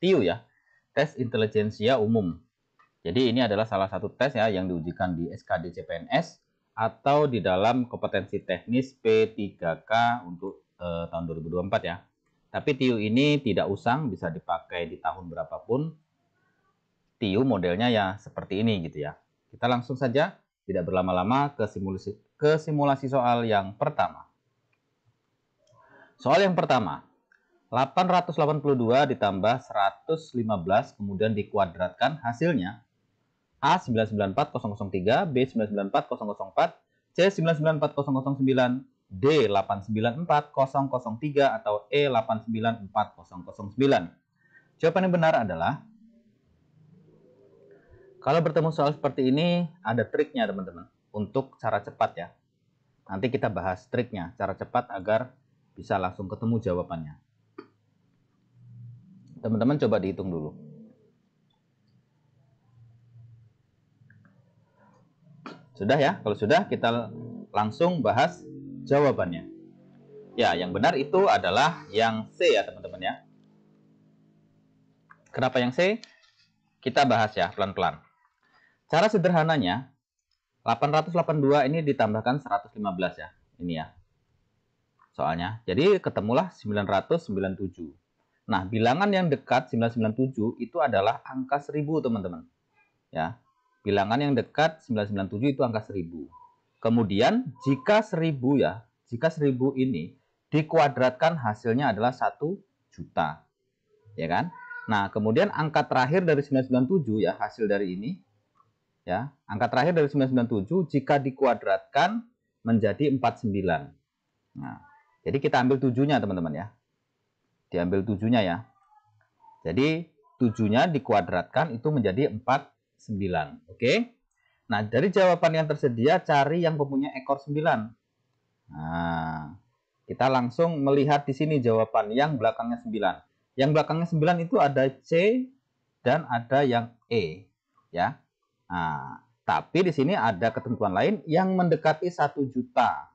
TIU ya, tes intelijensia umum. Jadi ini adalah salah satu tes ya yang diujikan di SKD CPNS atau di dalam kompetensi teknis P3K untuk tahun 2024 ya. Tapi TIU ini tidak usang, bisa dipakai di tahun berapapun. TIU modelnya ya seperti ini gitu ya. Kita langsung saja, tidak berlama-lama ke simulasi soal yang pertama. Soal yang pertama, 882 ditambah 115 kemudian dikuadratkan, hasilnya A 994003, B 994004, C 994009, D 894003 atau E 894009. Jawaban yang benar adalah, kalau bertemu soal seperti ini ada triknya teman-teman untuk cara cepat ya. Nanti kita bahas triknya, cara cepat agar bisa langsung ketemu jawabannya. Teman-teman coba dihitung dulu. Sudah ya? Kalau sudah, kita langsung bahas jawabannya. Ya, yang benar itu adalah yang C ya teman-teman ya. Kenapa yang C? Kita bahas ya pelan-pelan. Cara sederhananya, 882 ini ditambahkan 115 ya. Ini ya soalnya. Jadi ketemulah 997. Nah, bilangan yang dekat 997 itu adalah angka 1000 teman-teman. Ya. Bilangan yang dekat 997 itu angka 1000. Kemudian jika 1000 ya, jika 1000 ini dikuadratkan hasilnya adalah 1 juta. Ya kan? Nah, kemudian angka terakhir dari 997 ya, hasil dari ini ya, angka terakhir dari 997 jika dikuadratkan menjadi 49. Nah, jadi kita ambil 7-nya teman-teman ya. Diambil 7-nya ya. Jadi 7-nya dikuadratkan itu menjadi 49. Oke. Nah, dari jawaban yang tersedia cari yang mempunyai ekor 9. Nah, kita langsung melihat di sini jawaban yang belakangnya 9. Yang belakangnya 9 itu ada C dan ada yang E ya. Nah, tapi di sini ada ketentuan lain yang mendekati 1 juta.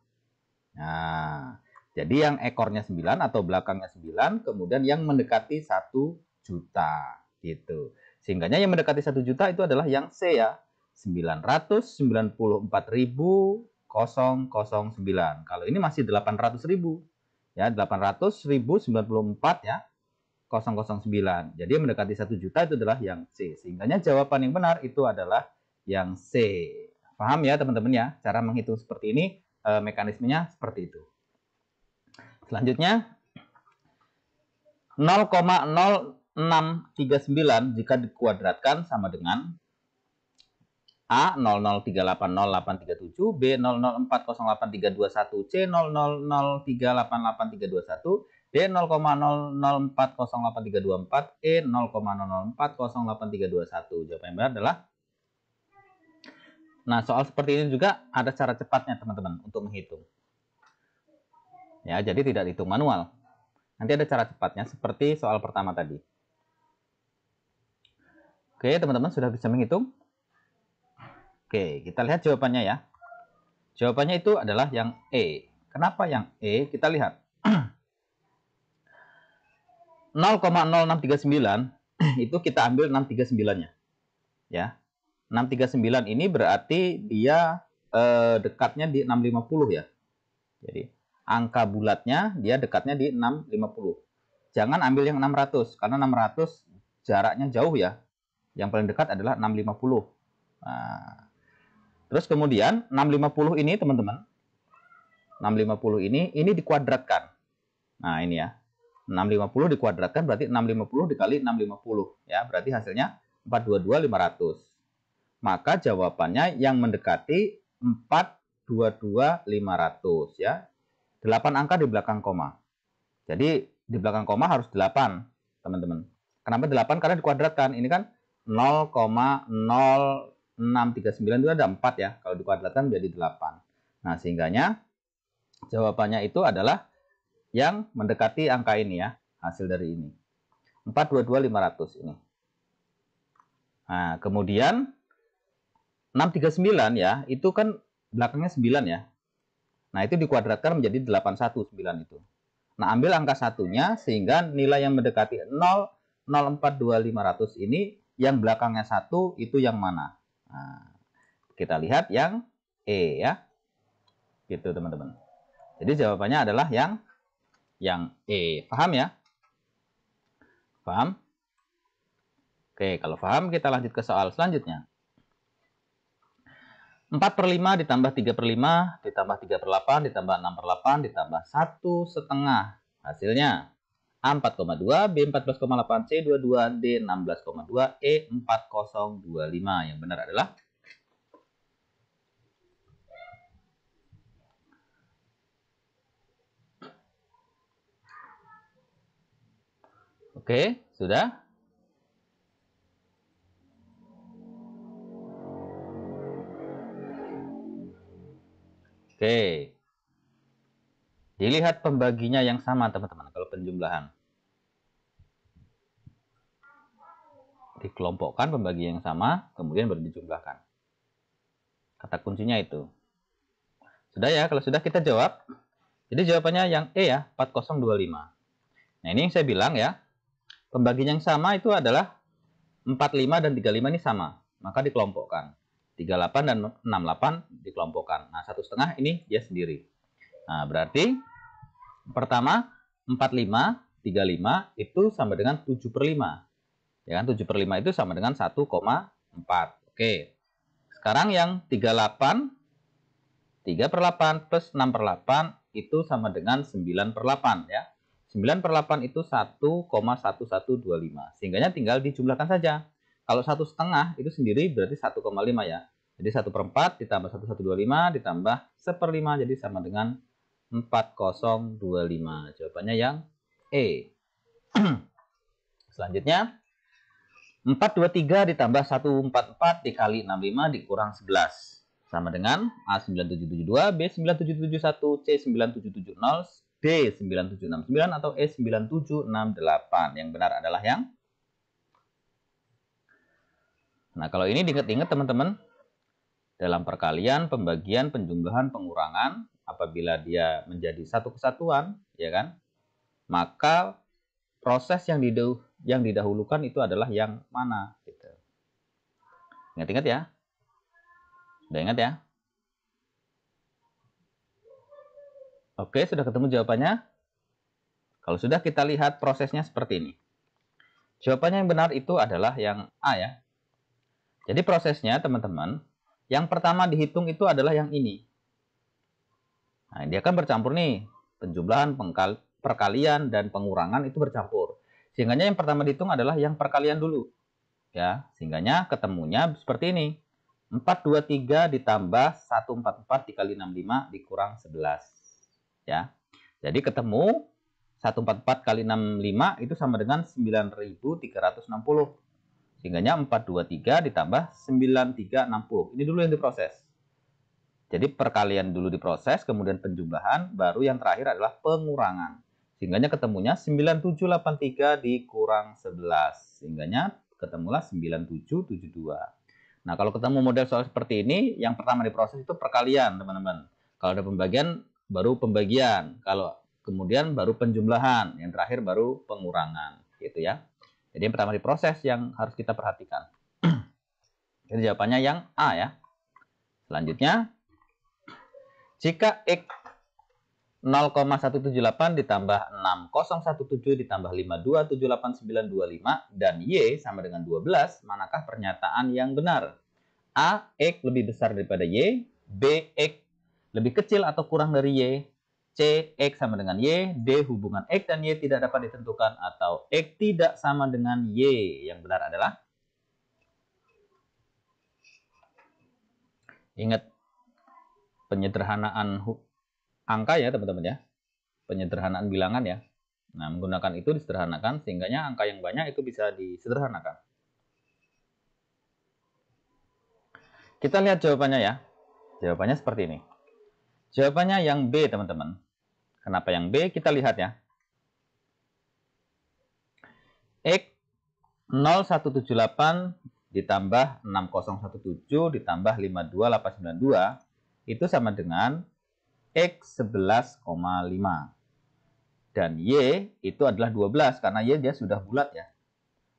Nah, jadi yang ekornya 9 atau belakangnya 9, kemudian yang mendekati 1 juta gitu. Sehingga yang mendekati 1 juta itu adalah yang C ya, 994.009. Kalau ini masih 800.000 ya, 800.094 ya, 009. Jadi yang mendekati 1 juta itu adalah yang C. Sehingga jawaban yang benar itu adalah yang C. Paham ya teman-teman ya, cara menghitung seperti ini, mekanismenya seperti itu. Selanjutnya 0,0639 jika dikuadratkan sama dengan A 00380837, B 00408321, C 0003888321, D 0,00408324, E 0,00408321. Jawaban yang benar adalah, nah soal seperti ini juga ada cara cepatnya teman-teman untuk menghitung. Ya, jadi tidak dihitung manual. Nanti ada cara cepatnya seperti soal pertama tadi. Oke, teman-teman sudah bisa menghitung? Oke, kita lihat jawabannya ya. Jawabannya itu adalah yang E. Kenapa yang E? Kita lihat. 0,0639 itu kita ambil 639-nya. Ya. 639 ini berarti dia dekatnya di 650 ya. Jadi angka bulatnya dia dekatnya di 650. Jangan ambil yang 600 karena 600 jaraknya jauh ya. Yang paling dekat adalah 650. Nah, terus kemudian 650 ini teman-teman, 650 ini dikuadratkan. Nah ini ya, 650 dikuadratkan berarti 650 dikali 650 ya, berarti hasilnya 422.500. Maka jawabannya yang mendekati 422.500 ya. 8 angka di belakang koma. Jadi di belakang koma harus 8, teman-teman. Kenapa 8? Karena dikuadratkan. Ini kan 0,0639 itu ada 4 ya. Kalau dikuadratkan menjadi 8. Nah, sehingganya jawabannya itu adalah yang mendekati angka ini ya. Hasil dari ini. 422.500 ini. Nah, kemudian 639 ya, itu kan belakangnya 9 ya. Nah, itu dikuadratkan menjadi 819 itu. Nah, ambil angka satunya sehingga nilai yang mendekati 0,0639 0,42500 ini yang belakangnya 1 itu yang mana? Nah, kita lihat yang E ya. Gitu teman-teman. Jadi jawabannya adalah yang E. Paham ya? Paham? Oke, kalau paham kita lanjut ke soal selanjutnya. 4/5 ditambah 3/5 ditambah 3/8 ditambah 6/8 ditambah 1/2. Hasilnya A 4,2, B 14,8, C 22, D 16,2, E 4025. Yang benar adalah Oke, sudah? Oke. Dilihat pembaginya yang sama, teman-teman, kalau penjumlahan. Dikelompokkan pembagi yang sama, kemudian baru dijumlahkan. Kata kuncinya itu. Sudah ya, kalau sudah kita jawab. Jadi jawabannya yang E ya, 4025. Nah, ini yang saya bilang ya. Pembagian yang sama itu adalah 45 dan 35 ini sama. Maka dikelompokkan. 38 dan 68 dikelompokkan. Nah, 1/2 ini dia sendiri. Nah, berarti pertama 45, 35 itu sama dengan 7/5. Ya kan, 7/5 itu sama dengan 1,4. Oke. Sekarang yang 38, 3/8 plus 6/8 itu sama dengan 9/8 ya. 9/8 itu 1,1125. Sehingganya tinggal dijumlahkan saja. Kalau 1/2 itu sendiri berarti 1,5 ya. Jadi 1/4 ditambah 1125 ditambah 1/5 jadi sama dengan 4025. Jawabannya yang E. Selanjutnya 423 ditambah 144 dikali 65 dikurang 11. Sama dengan A 9772, B 9771, C 9770, D 9769 atau E 9768. Yang benar adalah yang Nah, kalau ini diingat-ingat teman-teman, dalam perkalian, pembagian, penjumlahan, pengurangan, apabila dia menjadi satu kesatuan, ya kan? Maka proses yang didahulukan itu adalah yang mana gitu. Ingat-ingat ya. Sudah ingat ya? Oke, sudah ketemu jawabannya? Kalau sudah, kita lihat prosesnya seperti ini. Jawabannya yang benar itu adalah yang A ya. Jadi prosesnya teman-teman, yang pertama dihitung itu adalah yang ini. Nah, dia kan bercampur nih. Penjumlahan, perkalian, dan pengurangan itu bercampur. Sehingganya yang pertama dihitung adalah yang perkalian dulu. Ya, sehingganya ketemunya seperti ini. 423 ditambah 144 dikali 65 dikurang 11. Ya. Jadi ketemu 144 kali 65 itu sama dengan 9.360. Sehingganya 423 ditambah 9360. Ini dulu yang diproses. Jadi perkalian dulu diproses, kemudian penjumlahan, baru yang terakhir adalah pengurangan. Sehingganya ketemunya 9783 dikurang 11. Sehingganya ketemulah 9772. Nah, kalau ketemu model soal seperti ini, yang pertama diproses itu perkalian, teman-teman. Kalau ada pembagian, baru pembagian. Kalau kemudian baru penjumlahan. Yang terakhir baru pengurangan. Gitu ya. Jadi yang pertama diproses yang harus kita perhatikan. Jadi jawabannya yang A ya. Selanjutnya, jika X 0,178 ditambah 6017 ditambah 5278925 dan Y sama dengan 12, manakah pernyataan yang benar? A. X lebih besar daripada Y. B. X lebih kecil atau kurang dari Y. C. X sama dengan Y. D. Hubungan X dan Y tidak dapat ditentukan. Atau X tidak sama dengan Y. Yang benar adalah, ingat penyederhanaan angka ya teman-teman ya. Penyederhanaan bilangan ya. Nah, menggunakan itu disederhanakan sehingganya angka yang banyak itu bisa disederhanakan. Kita lihat jawabannya ya. Jawabannya seperti ini. Jawabannya yang B, teman-teman. Kenapa yang B? Kita lihat ya. X 0178 ditambah 6017 ditambah 52892 itu sama dengan X 11,5. Dan Y itu adalah 12 karena Y dia sudah bulat ya.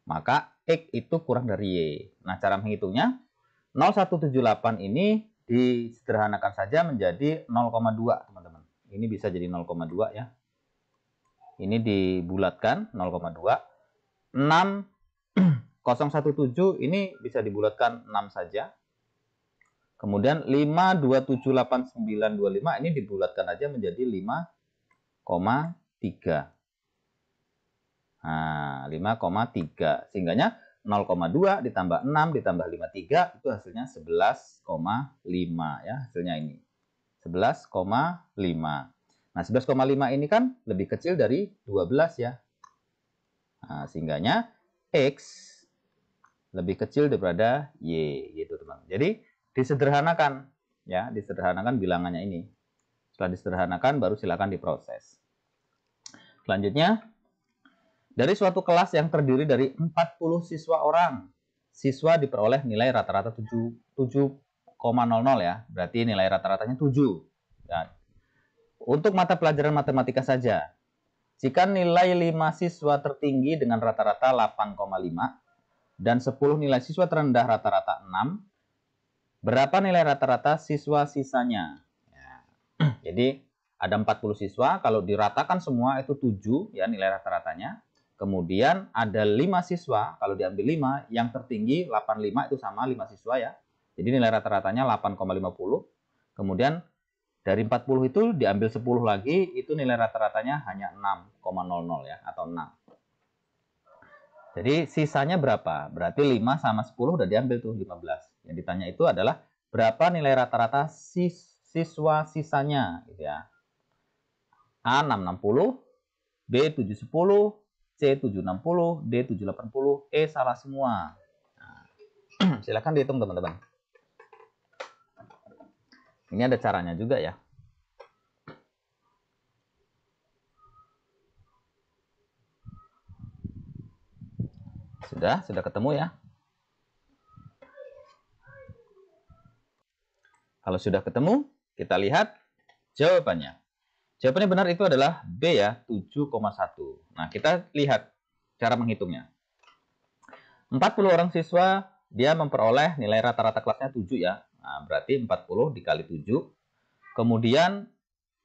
maka X itu kurang dari Y. Nah, cara menghitungnya 0178 ini disederhanakan saja menjadi 0,2, teman-teman. Ini bisa jadi 0,2 ya. Ini dibulatkan 0,2. 6017 ini bisa dibulatkan 6 saja. Kemudian 5278925 ini dibulatkan aja menjadi 5,3. Nah, 5,3. Sehingganya 0,2 ditambah 6 ditambah 53 itu hasilnya 11,5 ya, hasilnya ini. 11,5. Nah, 11,5 ini kan lebih kecil dari 12 ya. Nah, sehingganya X lebih kecil daripada Y gitu, teman. Jadi disederhanakan ya, disederhanakan bilangannya ini. Setelah disederhanakan baru silakan diproses. Selanjutnya, dari suatu kelas yang terdiri dari 40 siswa orang, siswa diperoleh nilai rata-rata 7,00 ya. Berarti nilai rata-ratanya 7. Ya. Untuk mata pelajaran matematika saja, jika nilai 5 siswa tertinggi dengan rata-rata 8,5 dan 10 nilai siswa terendah rata-rata 6, berapa nilai rata-rata siswa sisanya? Ya. Jadi ada 40 siswa, kalau diratakan semua itu 7 ya nilai rata-ratanya. Kemudian ada 5 siswa, kalau diambil 5, yang tertinggi 85 itu sama 5 siswa ya. Jadi nilai rata-ratanya 8,50. Kemudian dari 40 itu diambil 10 lagi, itu nilai rata-ratanya hanya 6,00 ya, atau 6. Jadi sisanya berapa? Berarti 5 sama 10 udah diambil tuh 15. Yang ditanya itu adalah berapa nilai rata-rata siswa sisanya gitu ya. A 660, B 710, C 760, D 780, E salah semua. Nah, silakan dihitung teman-teman. Ini ada caranya juga ya. Sudah ketemu ya. Kalau sudah ketemu, kita lihat jawabannya. Jawabannya benar itu adalah B ya, 7,1. Nah, kita lihat cara menghitungnya. 40 orang siswa, dia memperoleh nilai rata-rata kelasnya 7 ya. Nah, berarti 40 dikali 7. Kemudian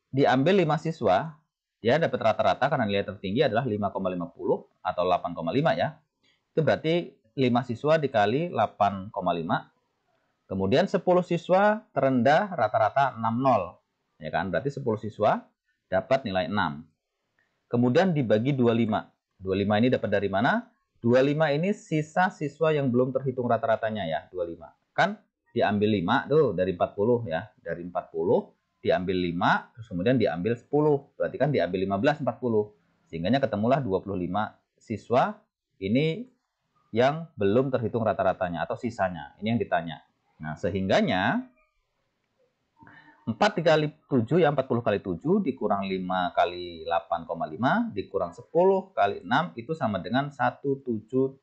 diambil 5 siswa, dia dapat rata-rata karena nilai tertinggi adalah 5,50 atau 8,5 ya. Itu berarti 5 siswa dikali 8,5. Kemudian 10 siswa terendah rata-rata 60. Ya kan? Berarti 10 siswa dapat nilai 6. Kemudian dibagi 25. 25 ini dapat dari mana? 25 ini sisa siswa yang belum terhitung rata-ratanya ya, 25. Kan diambil 5 tuh dari 40 ya. Dari 40 diambil 5, terus kemudian diambil 10. Berarti kan diambil 15, 40. Sehingganya ketemulah 25 siswa ini yang belum terhitung rata-ratanya atau sisanya. Ini yang ditanya. Nah, sehingganya 4 dikali 7 ya, 40 kali 7 dikurang 5 kali 8,5 dikurang 10 kali 6 itu sama dengan 177,5.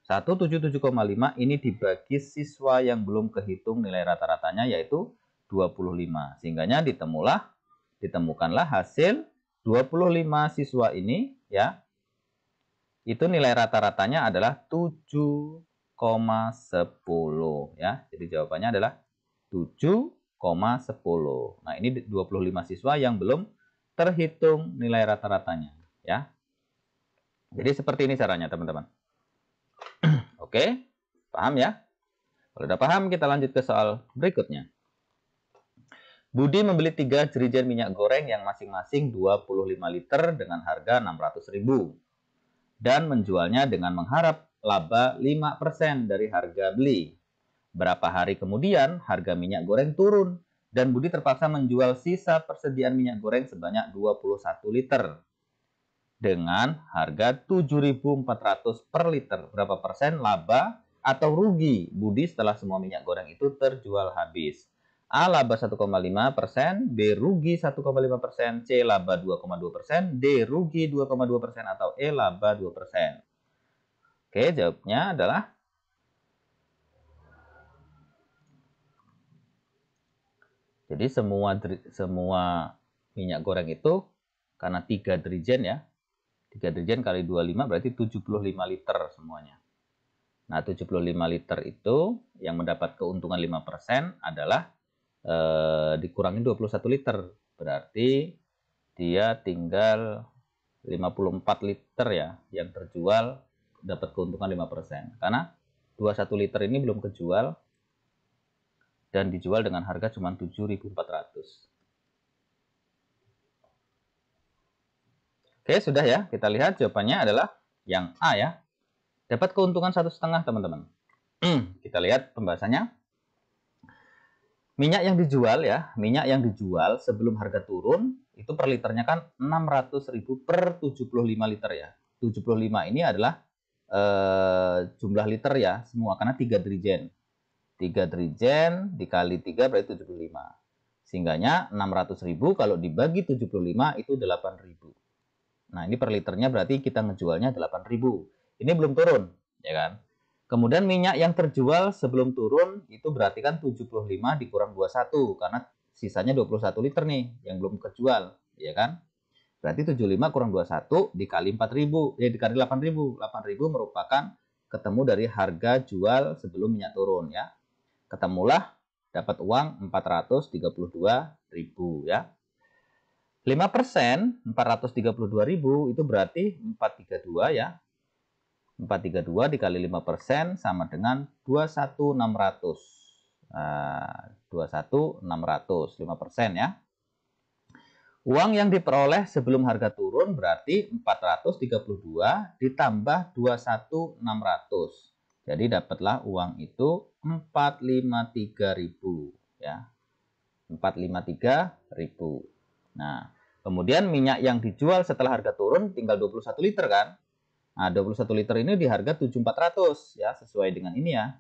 177,5 ini dibagi siswa yang belum kehitung nilai rata-ratanya yaitu 25. Sehingganya ditemukanlah hasil 25 siswa ini ya. Itu nilai rata-ratanya adalah 7,10 ya. Jadi jawabannya adalah 7,10. Nah, ini 25 siswa yang belum terhitung nilai rata-ratanya ya. Jadi seperti ini caranya, teman-teman. Oke, paham ya? Kalau udah paham, kita lanjut ke soal berikutnya. Budi membeli 3 jerigen minyak goreng yang masing-masing 25 liter dengan harga 600.000 dan menjualnya dengan mengharap laba 5% dari harga beli. Berapa hari kemudian harga minyak goreng turun dan Budi terpaksa menjual sisa persediaan minyak goreng sebanyak 21 liter dengan harga 7.400 per liter. Berapa persen laba atau rugi Budi setelah semua minyak goreng itu terjual habis? A laba 1,5%, B rugi 1,5%, C laba 2,2%, D rugi 2,2% atau E laba 2%. Oke, jawabnya adalah jadi semua minyak goreng itu karena 3 dirigen ya, 3 Drigen kali 25 berarti 75 liter semuanya. Nah, 75 liter itu yang mendapat keuntungan 5% adalah dikurangi 21 liter. Berarti dia tinggal 54 liter ya yang terjual dapat keuntungan 5%. Karena 21 liter ini belum kejual dan dijual dengan harga cuma 7.400. Oke, sudah ya. Kita lihat jawabannya adalah yang A ya. Dapat keuntungan 1,5 teman-teman. Kita lihat pembahasannya. Minyak yang dijual ya, minyak yang dijual sebelum harga turun itu per liternya kan 600.000 per 75 liter ya. 75 ini adalah jumlah liter ya semua karena 3 Drigen. 3 Drigen dikali 3 berarti 75. Sehingganya 600.000 kalau dibagi 75 itu 8.000. Nah, ini per liternya berarti kita ngejualnya 8.000. Ini belum turun, ya kan? Kemudian minyak yang terjual sebelum turun itu berarti kan 75 dikurang 21 karena sisanya 21 liter nih yang belum kejual, ya kan? Berarti 75 kurang 21 dikali 4.000, ya dikali 8.000. 8.000 merupakan ketemu dari harga jual sebelum minyak turun ya. Ketemulah dapat uang 432.000 ya. 5%, 432.000 itu berarti 432 ya. 432 dikali 5% sama dengan 21.600. 21.600, 5% ya. Uang yang diperoleh sebelum harga turun berarti 432 ditambah 21.600. Jadi dapatlah uang itu 453.000 ya. 453.000. Nah, kemudian minyak yang dijual setelah harga turun tinggal 21 liter kan. Nah, 21 liter ini di harga 7.400 ya, sesuai dengan ini ya.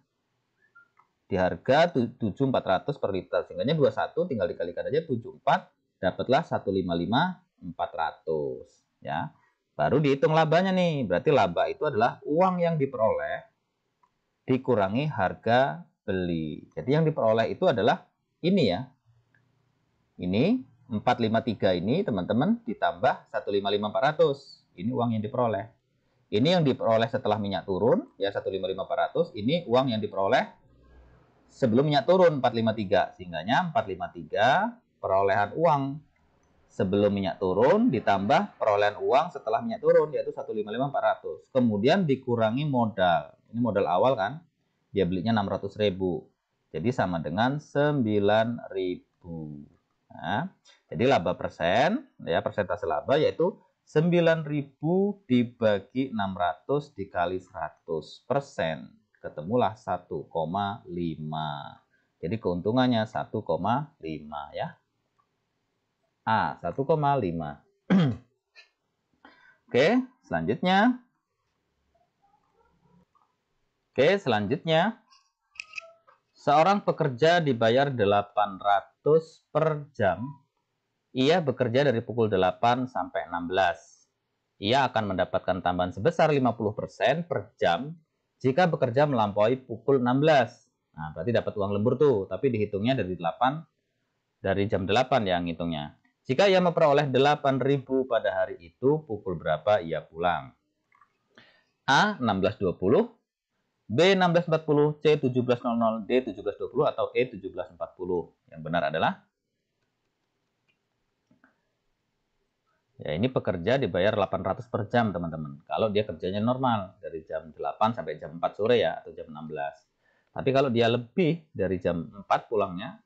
Di harga 7.400 per liter. Sehingga 21 tinggal dikalikan aja 74, dapatlah 155.400 ya. Baru dihitung labanya nih. Berarti laba itu adalah uang yang diperoleh dikurangi harga beli. Jadi yang diperoleh itu adalah ini ya. Ini 453 ini teman-teman ditambah 155.400. Ini uang yang diperoleh. Ini yang diperoleh setelah minyak turun ya 155.400. Ini uang yang diperoleh sebelum minyak turun 453. Sehingganya 453 perolehan uang sebelum minyak turun ditambah perolehan uang setelah minyak turun yaitu 155.400. Kemudian dikurangi modal. Ini modal awal kan. Dia belinya 600.000. Jadi sama dengan 9.000. Nah, jadi laba persen, ya persentase laba yaitu 9.000 dibagi 600 dikali 100%. Ketemulah 1,5. Jadi keuntungannya 1,5 ya. A, 1,5. Oke, selanjutnya. Seorang pekerja dibayar 800 per jam. Ia bekerja dari pukul 8 sampai 16. Ia akan mendapatkan tambahan sebesar 50% per jam jika bekerja melampaui pukul 16. Nah, berarti dapat uang lembur tuh, tapi dihitungnya dari jam 8 ya ngitungnya. Jika ia memperoleh 8.000 pada hari itu, pukul berapa ia pulang? A. 16.20, B 16.40, C 17.00, D 17.20 atau E 17.40. Yang benar adalah ya ini pekerja dibayar 800 per jam teman-teman. Kalau dia kerjanya normal dari jam 8 sampai jam 4 sore ya atau jam 16. Tapi kalau dia lebih dari jam 4 pulangnya,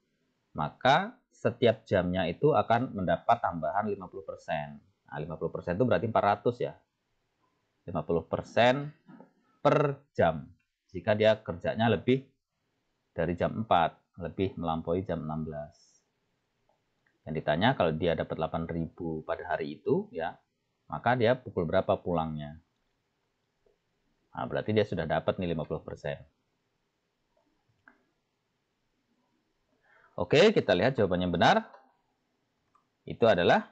maka setiap jamnya itu akan mendapat tambahan 50%. Nah, 50% itu berarti 400 ya. 50% per jam. Jika dia kerjanya lebih dari jam 4, lebih melampaui jam 16. Yang ditanya kalau dia dapat 8.000 pada hari itu, ya, maka dia pukul berapa pulangnya? Nah, berarti dia sudah dapat nih 50%. Oke, kita lihat jawabannya benar. Itu adalah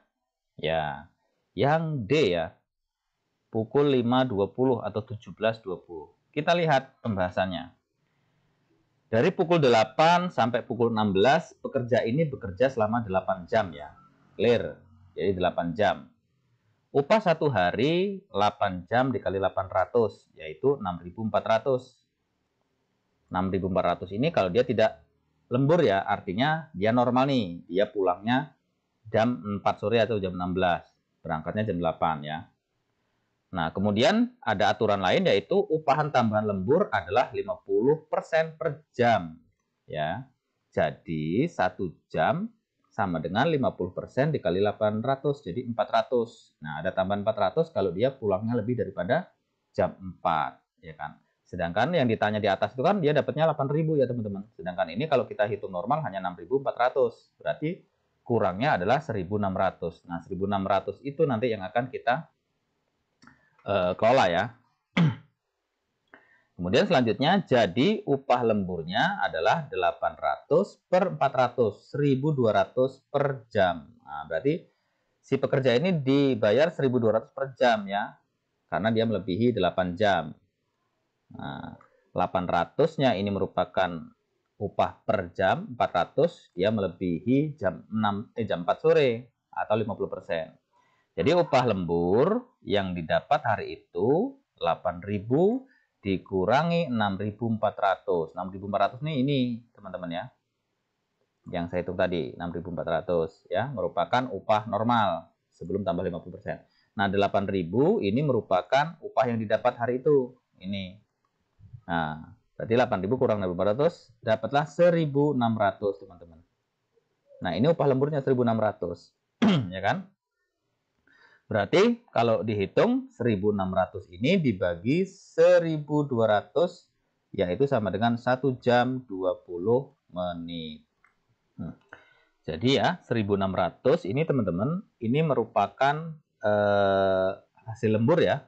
ya yang D ya. Pukul 5.20 atau 17.20. Kita lihat pembahasannya. Dari pukul 8 sampai pukul 16, pekerja ini bekerja selama 8 jam ya. Clear. Jadi 8 jam. Upah satu hari 8 jam dikali 800, yaitu 6.400. 6.400 ini kalau dia tidak lembur ya, artinya dia normal nih. Dia pulangnya jam 4 sore atau jam 16. Berangkatnya jam 8 ya. Nah, kemudian ada aturan lain yaitu upahan tambahan lembur adalah 50% per jam. Ya. Jadi 1 jam sama dengan 50% dikali 800, jadi 400. Nah, ada tambahan 400 kalau dia pulangnya lebih daripada jam 4, ya kan. Sedangkan yang ditanya di atas itu kan dia dapatnya 8.000 ya, teman-teman. Sedangkan ini kalau kita hitung normal hanya 6.400. Berarti kurangnya adalah 1.600. Nah, 1.600 itu nanti yang akan kita kelola ya. Kemudian selanjutnya, jadi upah lemburnya adalah 800 per 400, 1.200 per jam. Nah, berarti si pekerja ini dibayar 1.200 per jam ya, karena dia melebihi 8 jam. Nah, 800-nya ini merupakan upah per jam, 400 dia melebihi jam 4 sore atau 50%. Jadi upah lembur yang didapat hari itu 8.000 dikurangi 6.400. 6.400 ini teman-teman ya. Yang saya hitung tadi 6.400 ya, merupakan upah normal sebelum tambah 50%. Nah, 8.000 ini merupakan upah yang didapat hari itu. Ini. Nah, berarti 8.000 kurang 6.400 dapatlah 1.600, teman-teman. Nah, ini upah lemburnya 1.600. Ya kan? Berarti kalau dihitung 1.600 ini dibagi 1.200 yaitu sama dengan 1 jam 20 menit. Jadi ya 1.600 ini teman-teman ini merupakan hasil lembur ya.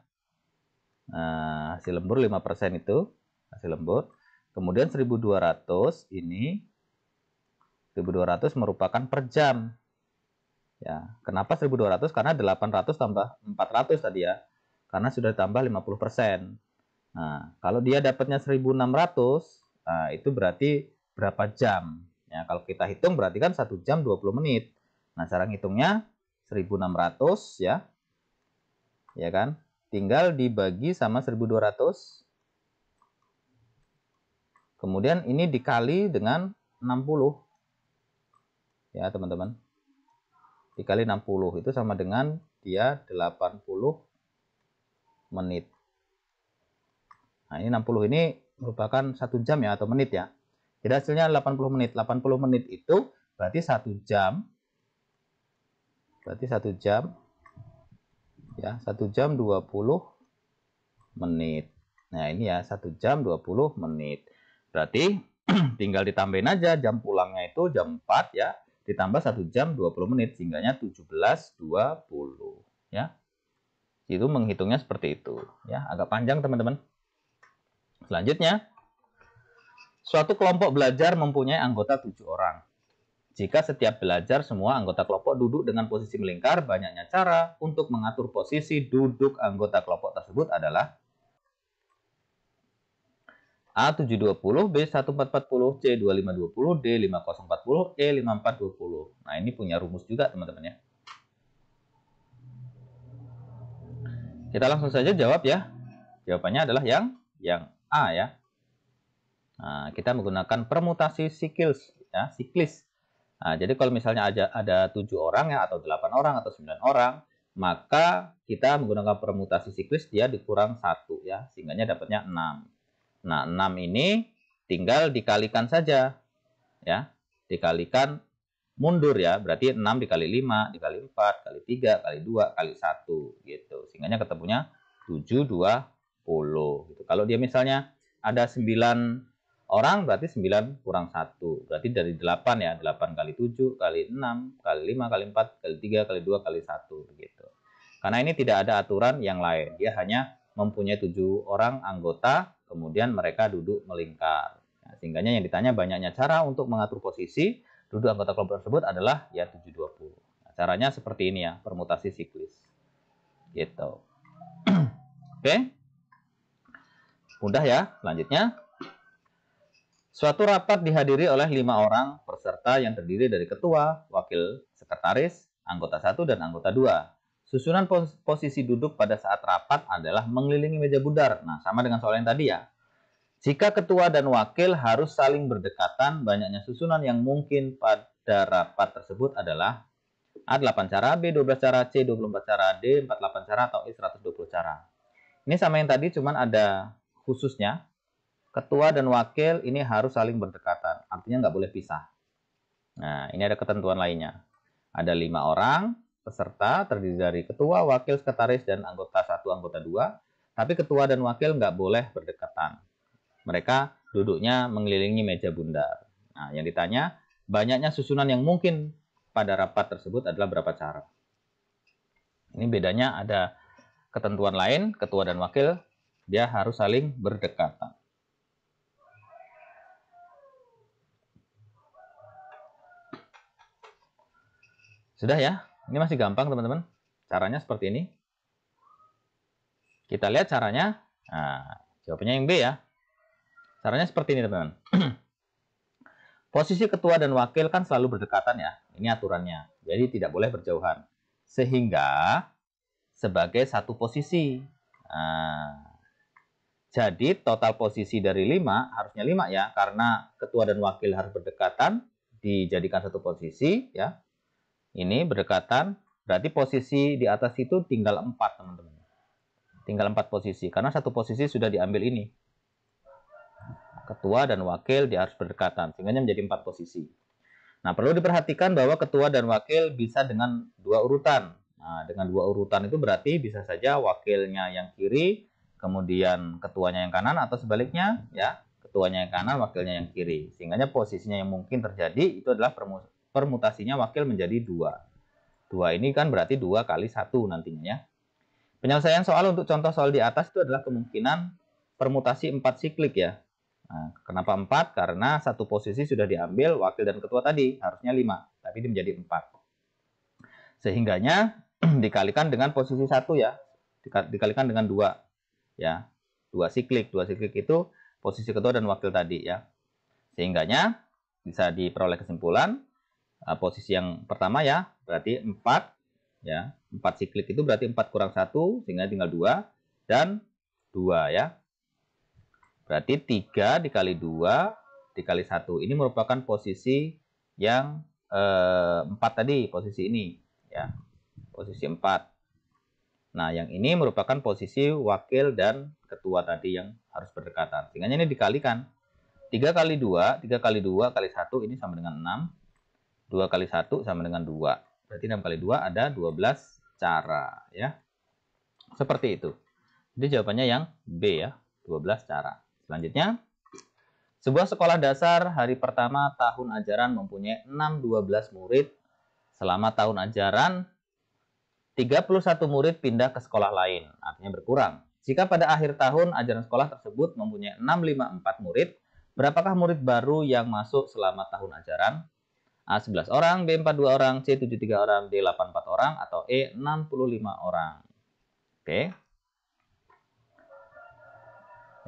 Hasil lembur 5% itu hasil lembur. Kemudian 1.200 ini 1.200 merupakan per jam. Ya, kenapa 1.200? Karena 800 tambah 400 tadi ya. Karena sudah ditambah 50%. Nah, kalau dia dapatnya 1.600, nah itu berarti berapa jam? Ya, kalau kita hitung berarti kan 1 jam 20 menit. Nah, cara ngitungnya 1.600 ya. Ya kan? Tinggal dibagi sama 1.200. Kemudian ini dikali dengan 60. Ya, teman-teman. Dikali 60 itu sama dengan dia 80 menit. Nah, ini 60 ini merupakan 1 jam ya atau menit ya. Jadi hasilnya 80 menit. 80 menit itu berarti 1 jam. Berarti 1 jam ya, 1 jam 20 menit. Nah, ini ya 1 jam 20 menit. Berarti tinggal ditambahin aja jam pulangnya itu jam 4 ya, ditambah 1 jam 20 menit sehingganya 17.20 ya. Itu menghitungnya seperti itu ya, agak panjang teman-teman. Selanjutnya, suatu kelompok belajar mempunyai anggota 7 orang. Jika setiap belajar semua anggota kelompok duduk dengan posisi melingkar, banyaknya cara untuk mengatur posisi duduk anggota kelompok tersebut adalah A720, B1440, C2520, D5040, E5420. Nah, ini punya rumus juga teman-teman ya. Kita langsung saja jawab ya. Jawabannya adalah yang A ya. Nah, kita menggunakan permutasi siklis ya, siklis. Nah, jadi kalau misalnya ada 7 orang ya, atau 8 orang atau 9 orang, maka kita menggunakan permutasi siklis dia dikurang 1 ya, sehingganya dapatnya 6. Nah, 6 ini tinggal dikalikan saja ya. Dikalikan mundur ya, berarti 6 dikali 5 dikali 4 kali 3 kali 2 kali 1 gitu. Sehingganya ketemunya 720 gitu. Kalau dia misalnya ada 9 orang berarti 9 kurang 1. Berarti dari 8 ya. 8 kali 7 kali 6 kali 5 kali 4 kali 3 kali 2 kali 1 begitu. Karena ini tidak ada aturan yang lain. Dia hanya mempunyai 7 orang anggota, kemudian mereka duduk melingkar. Nah, sehingganya yang ditanya banyaknya cara untuk mengatur posisi duduk anggota kelompok tersebut adalah ya 720. Nah, caranya seperti ini ya, permutasi siklis. Gitu. Oke. Mudah ya. Selanjutnya, suatu rapat dihadiri oleh 5 orang peserta yang terdiri dari ketua, wakil sekretaris, anggota 1, dan anggota 2. susunan posisi duduk pada saat rapat adalah mengelilingi meja bundar. Nah, sama dengan soal yang tadi ya. Jika ketua dan wakil harus saling berdekatan, banyaknya susunan yang mungkin pada rapat tersebut adalah A 8 cara, B 12 cara, C 24 cara, D 48 cara, atau E 120 cara. Ini sama yang tadi, cuman ada khususnya. Ketua dan wakil ini harus saling berdekatan, artinya nggak boleh pisah. Nah, ini ada ketentuan lainnya. Ada 5 orang peserta, terdiri dari ketua, wakil, sekretaris, dan anggota 1, anggota 2. Tapi ketua dan wakil nggak boleh berdekatan. Mereka duduknya mengelilingi meja bundar. Nah, yang ditanya, banyaknya susunan yang mungkin pada rapat tersebut adalah berapa cara. Ini bedanya, ada ketentuan lain, ketua dan wakil, dia harus saling berdekatan. Sudah ya, ini masih gampang teman-teman. Caranya seperti ini. Kita lihat caranya. Nah, jawabannya yang B ya. Caranya seperti ini teman-teman. Posisi ketua dan wakil kan selalu berdekatan ya. Ini aturannya. Jadi tidak boleh berjauhan. Sehingga sebagai satu posisi. Nah, jadi total posisi dari 5 harusnya 5 ya. Karena ketua dan wakil harus berdekatan. Dijadikan satu posisi ya. Ini berdekatan, berarti posisi di atas itu tinggal 4, teman-teman. Tinggal 4 posisi, karena satu posisi sudah diambil ini. Ketua dan wakil dia harus berdekatan, sehingga menjadi 4 posisi. Nah, perlu diperhatikan bahwa ketua dan wakil bisa dengan 2 urutan. Nah, dengan 2 urutan itu berarti bisa saja wakilnya yang kiri, kemudian ketuanya yang kanan, atau sebaliknya, ya, ketuanya yang kanan, wakilnya yang kiri. Sehingga posisinya yang mungkin terjadi itu adalah permutasinya wakil menjadi 2. 2 ini kan berarti 2 kali 1 nantinya ya. Penyelesaian soal untuk contoh soal di atas itu adalah kemungkinan permutasi 4 siklik ya. Nah, kenapa 4? Karena satu posisi sudah diambil wakil dan ketua tadi, harusnya 5, tapi ini menjadi 4. Sehingganya dikalikan dengan posisi 1 ya. Dikalikan dengan 2 ya. 2 siklik. 2 siklik itu posisi ketua dan wakil tadi ya. Sehingganya bisa diperoleh kesimpulan posisi yang pertama ya, berarti 4 ya. 4 siklik itu berarti 4 kurang 1 sehingga tinggal 2 dan 2 ya. Berarti 3 dikali 2 dikali 1. Ini merupakan posisi yang 4 tadi, posisi ini ya. Posisi 4. Nah, yang ini merupakan posisi wakil dan ketua tadi yang harus berdekatan. Sehingga ini dikalikan. 3 kali 2, 3 kali 2 kali 1 ini sama dengan 6. 2 kali 1 sama dengan 2. Berarti 6 kali 2 ada 12 cara ya. Seperti itu. Jadi jawabannya yang B ya, 12 cara. Selanjutnya, sebuah sekolah dasar hari pertama tahun ajaran mempunyai 6-12 murid. Selama tahun ajaran 31 murid pindah ke sekolah lain, artinya berkurang. Jika pada akhir tahun ajaran sekolah tersebut mempunyai 654 murid, berapakah murid baru yang masuk selama tahun ajaran? A 11 orang, B 42 orang, C 73 orang, D 84 orang, atau E 65 orang. Oke.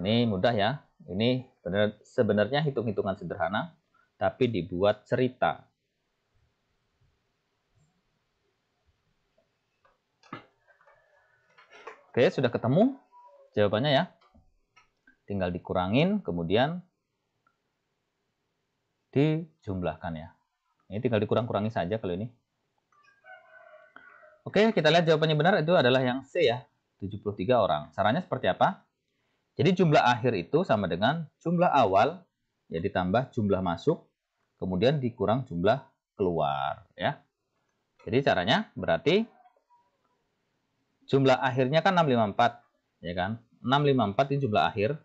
Ini mudah ya. Ini sebenarnya hitung-hitungan sederhana, tapi dibuat cerita. Oke, sudah ketemu jawabannya ya. Tinggal dikurangin, kemudian dijumlahkan ya. Ini tinggal dikurang-kurangi saja kalau ini. Oke, kita lihat jawabannya benar itu adalah yang C ya. 73 orang. Caranya seperti apa? Jadi jumlah akhir itu sama dengan jumlah awal, ya ditambah jumlah masuk, kemudian dikurang jumlah keluar. Ya. Jadi caranya berarti jumlah akhirnya kan 654. Ya kan? 654 ini jumlah akhir.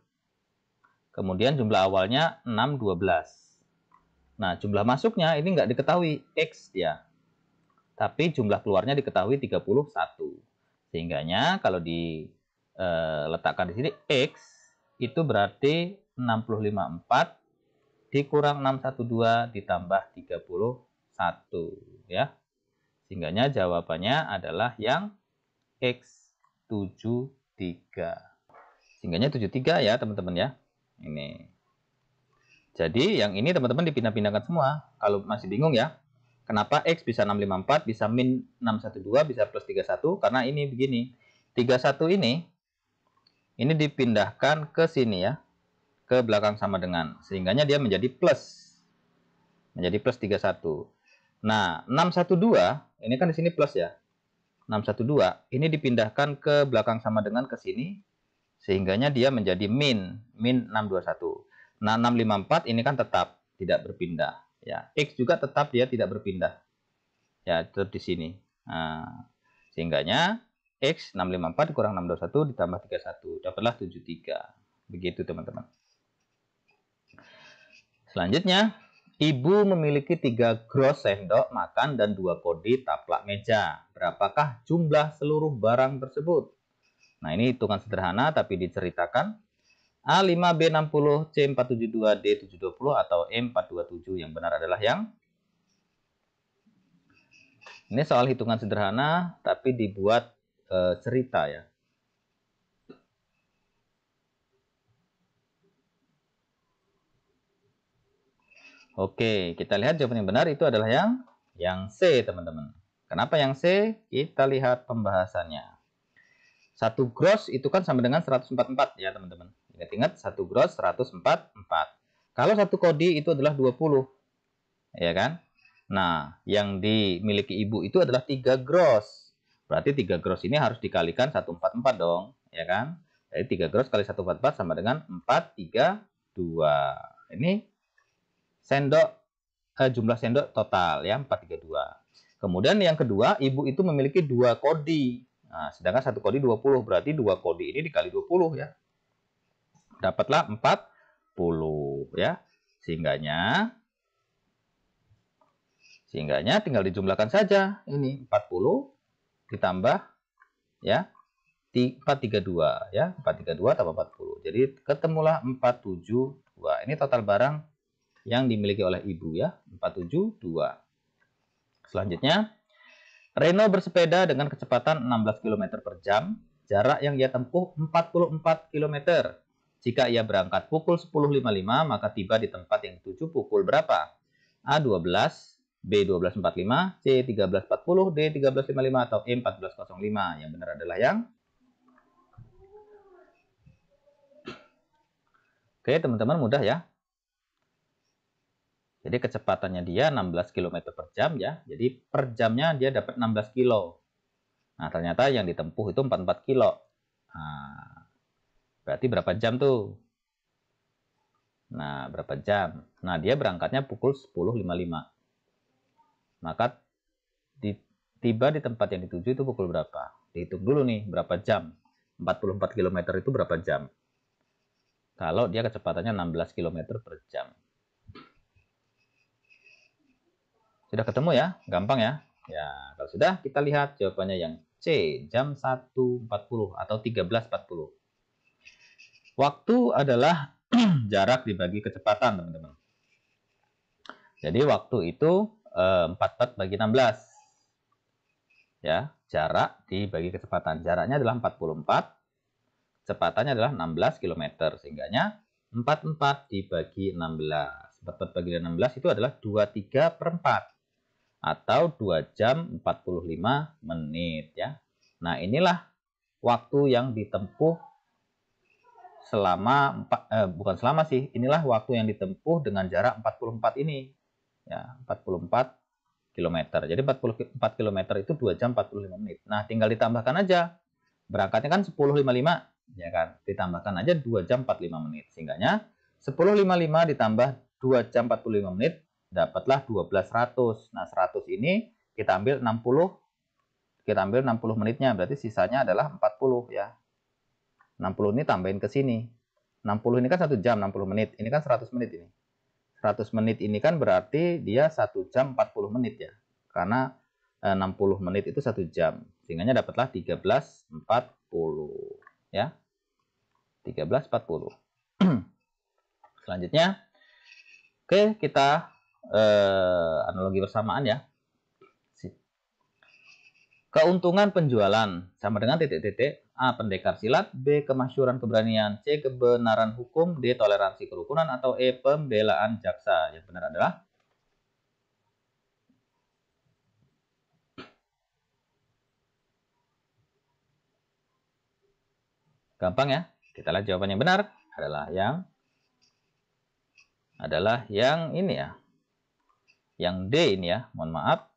Kemudian jumlah awalnya 612. Nah, jumlah masuknya ini nggak diketahui, X ya. Tapi jumlah keluarnya diketahui 31. Sehingganya kalau diletakkan di sini, X itu berarti 654 dikurang 612 ditambah 31. Ya. Sehingganya jawabannya adalah yang X73. Sehingganya 73 ya teman-teman ya. Ini. Jadi yang ini teman-teman dipindah-pindahkan semua. Kalau masih bingung ya, Kenapa X bisa 654, bisa min 612, bisa plus 31? Karena ini begini. 31 ini dipindahkan ke sini ya. Ke belakang sama dengan. Sehingganya dia menjadi plus. Menjadi plus 31. Nah, 612, ini kan di sini plus ya. 612, ini dipindahkan ke belakang sama dengan ke sini. Sehingganya dia menjadi min 621. Nah, 654 ini kan tetap tidak berpindah. Ya, X juga tetap dia tidak berpindah. Ya, tetap di sini. Nah, sehingganya X 654 kurang 621 ditambah 31. Dapatlah 73. Begitu teman-teman. Selanjutnya, ibu memiliki 3 gros sendok makan dan 2 kodi taplak meja. Berapakah jumlah seluruh barang tersebut? Nah, ini hitungan sederhana tapi diceritakan. A5, B60, C472, D720 atau E427. Yang benar adalah yang ini soal hitungan sederhana tapi dibuat cerita ya. Oke, kita lihat jawaban yang benar itu adalah yang C, teman-teman. Kenapa yang C? Kita lihat pembahasannya. 1 gross itu kan sama dengan 144 ya, teman-teman. Ingat-ingat 1 gross 144. Kalau 1 kodi itu adalah 20. Ya kan? Nah, yang dimiliki ibu itu adalah 3 gross. Berarti 3 gross ini harus dikalikan 144 dong, ya kan? Jadi 3 gross kali 144 sama dengan 432. Ini sendok jumlah sendok total ya, 432. Kemudian yang kedua, ibu itu memiliki 2 kodi. Nah, sedangkan 1 kodi 20, berarti 2 kodi ini dikali 20 ya. Dapatlah 40 ya. Sehingganya tinggal dijumlahkan saja. Ini 40 ditambah ya 432 ya. 432 tambah 40. Jadi ketemulah 472. Ini total barang yang dimiliki oleh ibu ya, 472. Selanjutnya, Reno bersepeda dengan kecepatan 16 km per jam. Jarak yang ia tempuh 44 km. Jika ia berangkat pukul 10.55, maka tiba di tempat yang dituju pukul berapa? A12, B12.45, C13.40, D13.55, atau E14.05. Yang benar adalah yang Oke, teman-teman, mudah ya. Jadi kecepatannya dia 16 km per jam ya. Jadi per jamnya dia dapat 16 kilo. Nah, ternyata yang ditempuh itu 44 kilo. Nah, berarti berapa jam tuh? Nah, berapa jam? Nah, dia berangkatnya pukul 10.55. Maka tiba di tempat yang dituju itu pukul berapa? Dihitung dulu nih, berapa jam? 44 km itu berapa jam? Kalau dia kecepatannya 16 km per jam. Sudah ketemu ya? Gampang ya? Ya, kalau sudah kita lihat jawabannya yang C, jam 1.40 atau 13.40. Waktu adalah jarak dibagi kecepatan, teman-teman. Jadi waktu itu 44 bagi 16. Ya, jarak dibagi kecepatan. Jaraknya adalah 44, kecepatannya adalah 16 km. Sehingganya 44 dibagi 16. 44 bagi 16 itu adalah 23 per 4. Atau 2 jam 45 menit ya. Nah, inilah waktu yang ditempuh selama bukan selama sih, inilah waktu yang ditempuh dengan jarak 44 ini. Ya, 44 km. Jadi 44 km itu 2 jam 45 menit. Nah, tinggal ditambahkan aja. Berangkatnya kan 10.55 ya kan. Ditambahkan aja 2 jam 45 menit. Sehingganya 10.55 ditambah 2 jam 45 menit dapatlah 12.100. Nah, 100 ini kita ambil 60 menitnya, berarti sisanya adalah 40 ya. 60 ini tambahin ke sini. 60 ini kan 1 jam 60 menit. Ini kan 100 menit ini. 100 menit ini kan berarti dia 1 jam 40 menit ya. Karena 60 menit itu 1 jam. Sehingga dapatlah 13.40 ya. 13.40. Selanjutnya, oke, kita analogi bersamaan ya. Keuntungan penjualan sama dengan titik-titik. A. Pendekar silat, B. Kemasyhuran keberanian, C. Kebenaran hukum, D. Toleransi kerukunan, atau E. Pembelaan jaksa. Yang benar adalah Gampang ya. Kita lihat jawaban yang benar adalah yang ini ya. Yang D ini ya, mohon maaf.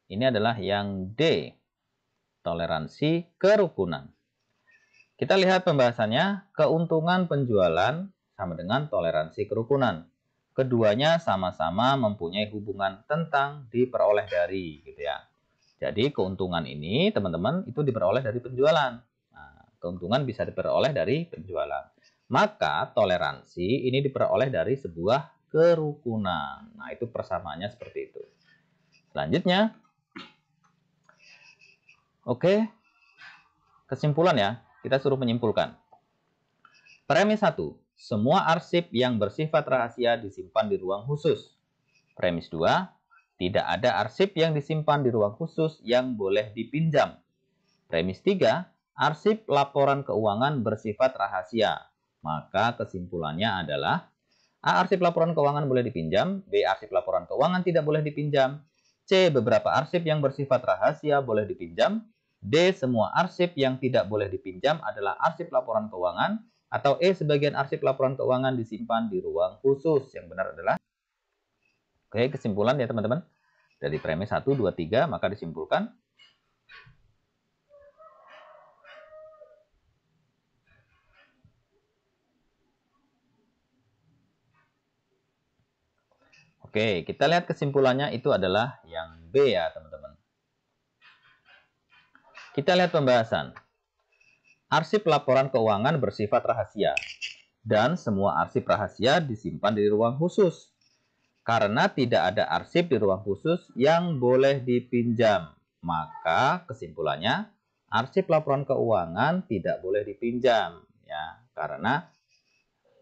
Ini adalah yang D. Toleransi kerukunan. Kita lihat pembahasannya, keuntungan penjualan sama dengan toleransi kerukunan. Keduanya sama-sama mempunyai hubungan tentang diperoleh dari, gitu ya. Jadi keuntungan ini, teman-teman, itu diperoleh dari penjualan. Nah, keuntungan bisa diperoleh dari penjualan. Maka toleransi ini diperoleh dari sebuah kerukunan. Nah, itu persamaannya seperti itu. Selanjutnya, oke, kesimpulan ya. Kita suruh menyimpulkan. Premis 1. Semua arsip yang bersifat rahasia disimpan di ruang khusus. Premis 2. Tidak ada arsip yang disimpan di ruang khusus yang boleh dipinjam. Premis 3. Arsip laporan keuangan bersifat rahasia. Maka kesimpulannya adalah A. Arsip laporan keuangan boleh dipinjam. B. Arsip laporan keuangan tidak boleh dipinjam. C. Beberapa arsip yang bersifat rahasia boleh dipinjam. D. Semua arsip yang tidak boleh dipinjam adalah arsip laporan keuangan. Atau E. Sebagian arsip laporan keuangan disimpan di ruang khusus. Yang benar adalah, oke, kesimpulan ya teman-teman. Dari premis 1, 2, 3, maka disimpulkan. Oke, kita lihat kesimpulannya itu adalah yang B ya teman-teman. Kita lihat pembahasan. Arsip laporan keuangan bersifat rahasia. Dan semua arsip rahasia disimpan di ruang khusus. Karena tidak ada arsip di ruang khusus yang boleh dipinjam. Maka kesimpulannya, arsip laporan keuangan tidak boleh dipinjam. Ya, karena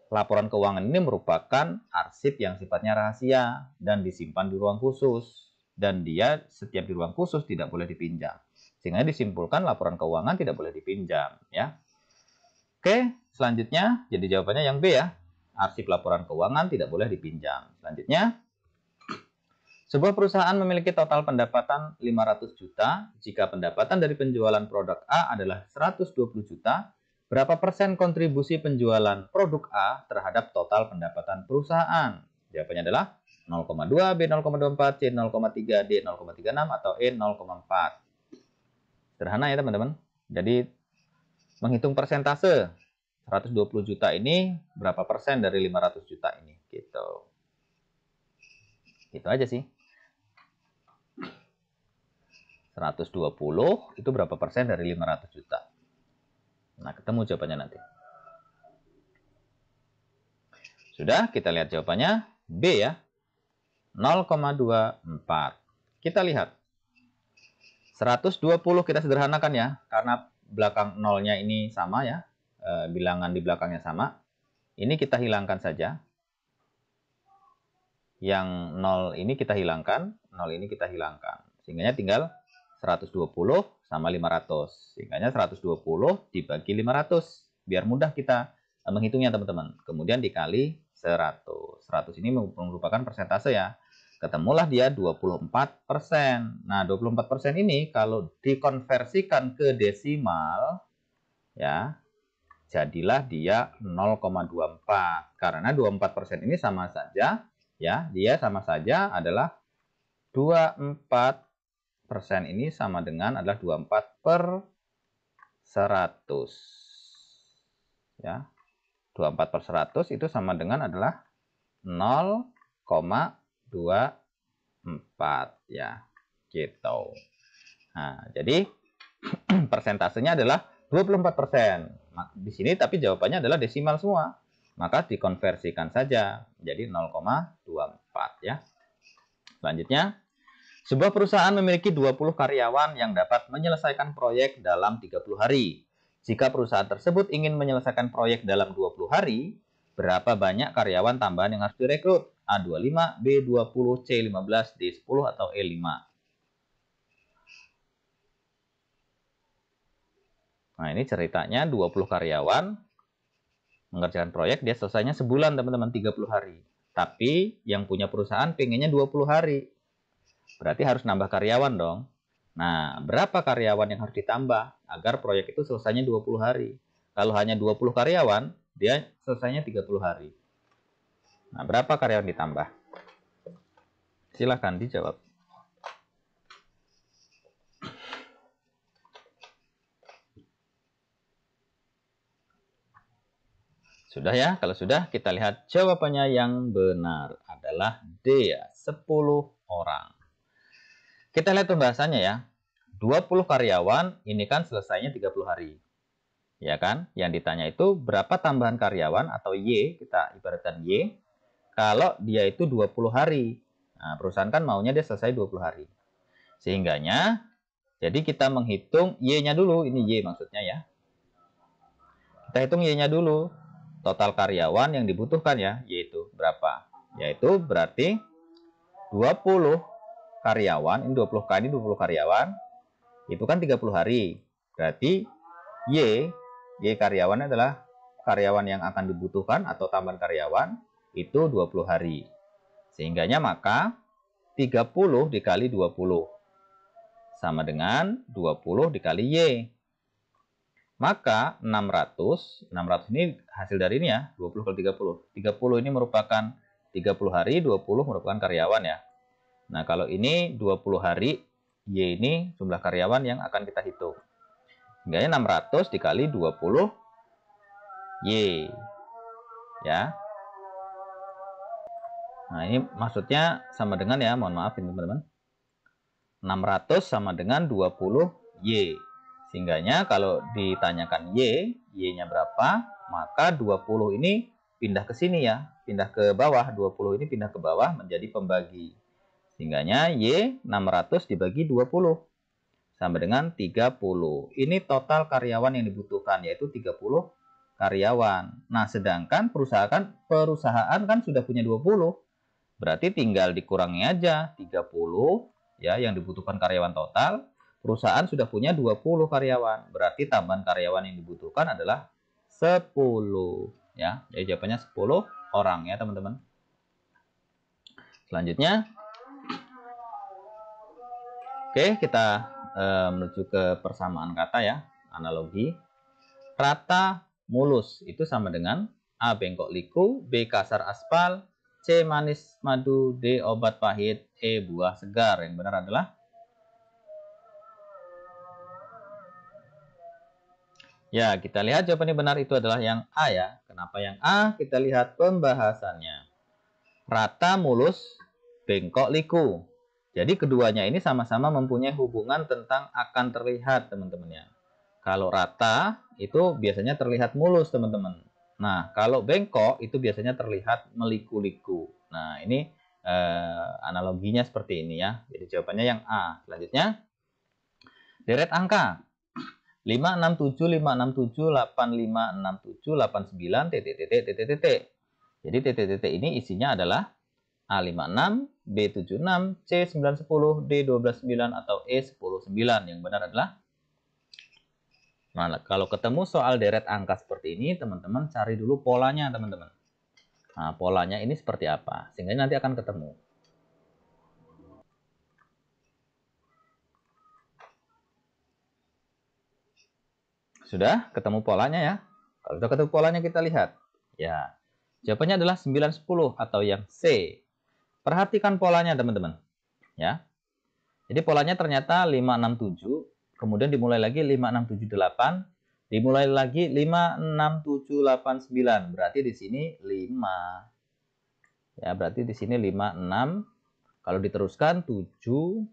laporan keuangan ini merupakan arsip yang sifatnya rahasia dan disimpan di ruang khusus. Dan dia setiap di ruang khusus tidak boleh dipinjam. Sehingga disimpulkan laporan keuangan tidak boleh dipinjam. Ya. Oke, selanjutnya jadi jawabannya yang B ya. Arsip laporan keuangan tidak boleh dipinjam. Selanjutnya, sebuah perusahaan memiliki total pendapatan 500 juta. Jika pendapatan dari penjualan produk A adalah 120 juta, berapa persen kontribusi penjualan produk A terhadap total pendapatan perusahaan? Jawabannya adalah 0,2, B 0,24, C 0,3, D 0,36, atau E 0,4. Sederhana ya teman-teman. Jadi menghitung persentase 120 juta ini berapa persen dari 500 juta ini gitu. Gitu aja sih. 120 itu berapa persen dari 500 juta. Nah, ketemu jawabannya nanti. Sudah, kita lihat jawabannya B ya. 0,24. Kita lihat. 120 kita sederhanakan ya, karena belakang nolnya ini sama ya, bilangan di belakangnya sama. Ini kita hilangkan saja. Yang 0 ini kita hilangkan, 0 ini kita hilangkan. Sehingga tinggal 120 sama 500. Sehingga 120 dibagi 500. Biar mudah kita menghitungnya teman-teman. Kemudian dikali 100. 100 ini merupakan persentase ya. Ketemulah dia 24%. Nah, 24% ini kalau dikonversikan ke desimal, ya, jadilah dia 0,24. Karena 24% ini sama saja, ya, dia sama saja adalah 24% ini sama dengan adalah 24 per 100. Ya, 24 per 100 itu sama dengan adalah 0,24 ya, gitu. Nah, jadi persentasenya adalah 24%. Di sini tapi jawabannya adalah desimal semua. Maka dikonversikan saja jadi 0,24 ya. Selanjutnya, sebuah perusahaan memiliki 20 karyawan yang dapat menyelesaikan proyek dalam 30 hari. Jika perusahaan tersebut ingin menyelesaikan proyek dalam 20 hari, berapa banyak karyawan tambahan yang harus direkrut? A25, B20, C15, D10, atau E5. Nah, ini ceritanya 20 karyawan mengerjakan proyek, dia selesainya sebulan teman-teman, 30 hari. Tapi yang punya perusahaan pengennya 20 hari. Berarti harus nambah karyawan dong. Nah, berapa karyawan yang harus ditambah agar proyek itu selesainya 20 hari? Kalau hanya 20 karyawan, dia selesainya 30 hari. Nah, berapa karyawan ditambah? Silahkan dijawab. Sudah ya? Kalau sudah, kita lihat jawabannya yang benar adalah D ya, 10 orang. Kita lihat pembahasannya ya. 20 karyawan, ini kan selesainya 30 hari. Ya kan? Yang ditanya itu berapa tambahan karyawan atau Y, kita ibaratkan Y, kalau dia itu 20 hari. Nah, perusahaan kan maunya dia selesai 20 hari. Sehingganya, jadi kita menghitung Y-nya dulu. Ini Y maksudnya ya. Kita hitung Y-nya dulu. Total karyawan yang dibutuhkan ya, yaitu berapa? Yaitu berarti 20 karyawan, ini 20 kali 20 karyawan, itu kan 30 hari. Berarti Y karyawan adalah karyawan yang akan dibutuhkan atau tambahan karyawan itu 20 hari. Sehingganya maka 30 dikali 20 sama dengan 20 dikali Y. Maka 600 ini hasil dari ini ya, 20 kali 30. 30 ini merupakan 30 hari, 20 merupakan karyawan ya. Nah, kalau ini 20 hari, Y ini jumlah karyawan yang akan kita hitung. Sehingga 600 dikali 20 Y. Ya. Nah, ini maksudnya sama dengan ya, mohon maaf ini teman-teman. 600 sama dengan 20 Y. Sehingganya kalau ditanyakan Y-nya berapa, maka 20 ini pindah ke sini ya. Pindah ke bawah, 20 ini pindah ke bawah menjadi pembagi. Sehingganya Y 600 dibagi 20 sama dengan 30. Ini total karyawan yang dibutuhkan, yaitu 30 karyawan. Nah, sedangkan perusahaan kan sudah punya 20. Berarti tinggal dikurangi aja 30 ya yang dibutuhkan karyawan total. Perusahaan sudah punya 20 karyawan. Berarti tambahan karyawan yang dibutuhkan adalah 10 ya. Jadi jawabannya 10 orang ya, teman-teman. Selanjutnya oke, kita menuju ke persamaan kata ya, analogi. Rata mulus itu sama dengan A bengkok liku, B kasar aspal, C manis madu, D obat pahit, E buah segar. Yang benar adalah ya, kita lihat jawaban yang benar itu adalah yang A ya. Kenapa yang A? Kita lihat pembahasannya. Rata mulus bengkok liku. Jadi keduanya ini sama-sama mempunyai hubungan tentang akan terlihat, teman-teman ya. Kalau rata itu biasanya terlihat mulus, teman-teman. Nah, kalau bengkok itu biasanya terlihat meliku-liku. Nah, ini analoginya seperti ini ya. Jadi jawabannya yang A. Selanjutnya, deret angka. 567, 567, 8567, 89, titik, titik, titik, titik. Jadi titik-titik ini isinya adalah A56, B76, C910, D129 atau E109. Yang benar adalah, nah, kalau ketemu soal deret angka seperti ini, teman-teman cari dulu polanya, teman-teman. Nah, polanya ini seperti apa? Sehingga nanti akan ketemu. Sudah ketemu polanya ya? Kalau sudah ketemu polanya kita lihat. Ya, jawabannya adalah 910 atau yang C. Perhatikan polanya, teman-teman. Ya. Jadi polanya ternyata 567, kemudian dimulai lagi 5678, dimulai lagi 56789. Berarti di sini 5. Ya, berarti di sini 56. Kalau diteruskan 7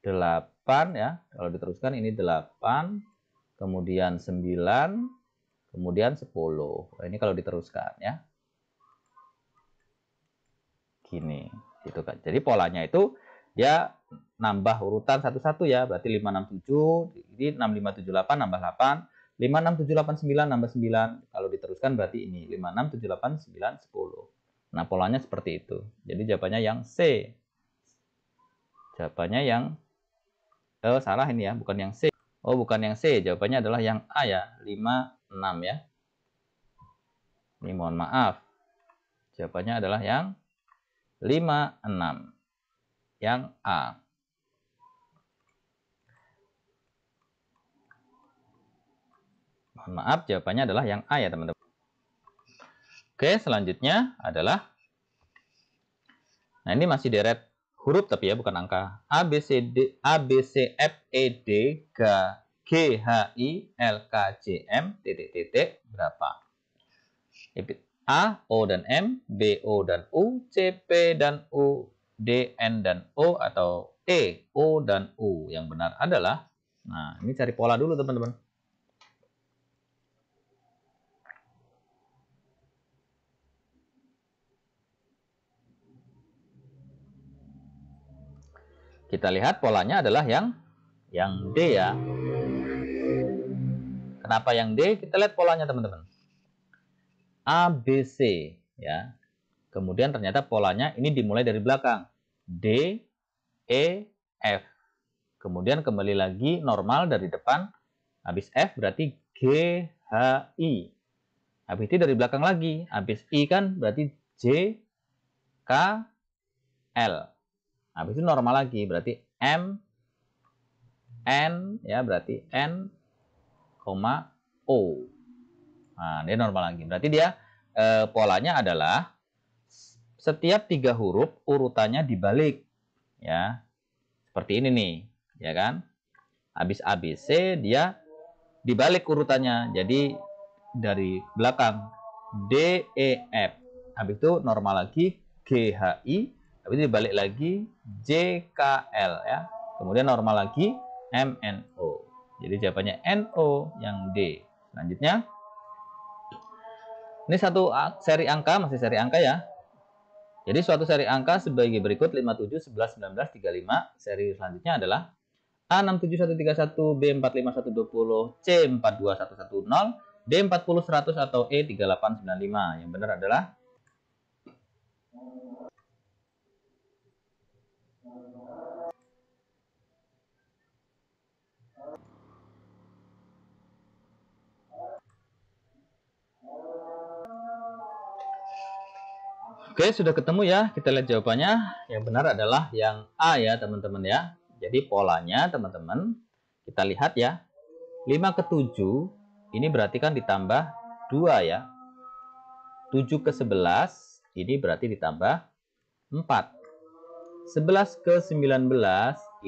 8 ya. Kalau diteruskan ini 8, kemudian 9, kemudian 10. Nah, ini kalau diteruskan ya. Gini, gitu kan. Jadi polanya itu dia nambah urutan satu-satu ya. Berarti 567, ini 6578 nambah 8, 56789 nambah 9. Kalau diteruskan berarti ini 56789 10. Nah, polanya seperti itu. Jadi jawabannya yang C. Jawabannya yang salah ini ya, bukan yang C. Oh, bukan yang C. Jawabannya adalah yang A ya, 56 ya. Ini mohon maaf. Jawabannya adalah yang 56. Yang A. Mohon maaf, jawabannya adalah yang A ya teman-teman. Oke, selanjutnya adalah, nah ini masih deret huruf tapi ya bukan angka. A, B, C, D, A, B, C, F, E, D, G, H, I, L, K, J, M, titik-titik, berapa? A, O, dan M, B, O, dan U, C, P, dan U, D, N, dan O, atau E, O, dan U. Yang benar adalah, nah ini cari pola dulu teman-teman. Kita lihat polanya adalah yang D ya. Kenapa yang D? Kita lihat polanya teman-teman. A, B, C ya. Kemudian ternyata polanya ini dimulai dari belakang. D, E, F. Kemudian kembali lagi normal dari depan. Habis F berarti G, H, I. Habis itu dari belakang lagi. Habis I kan berarti J, K, L. Habis itu normal lagi. Berarti M, N. Ya berarti N, O. Nah, dia normal lagi. Berarti dia polanya adalah setiap 3 huruf urutannya dibalik. Ya. Seperti ini nih. Ya kan? Habis ABC dia dibalik urutannya. Jadi dari belakang D, E, F. Habis itu normal lagi G, H, I. Habis itu dibalik lagi J, K, L ya. Kemudian normal lagi M, N, O. Jadi jawabannya NO yang D. Selanjutnya ini satu seri angka, masih seri angka ya. Jadi suatu seri angka sebagai berikut 57, 11, 19, 35. Seri selanjutnya adalah A67131, B45120, C42110, D40 100 atau E3895. Yang benar adalah Oke, sudah ketemu ya. Kita lihat jawabannya. Yang benar adalah yang A ya, teman-teman ya. Jadi polanya, teman-teman, kita lihat ya. 5 ke 7, ini berarti kan ditambah 2 ya. 7 ke 11, ini berarti ditambah 4. 11 ke 19,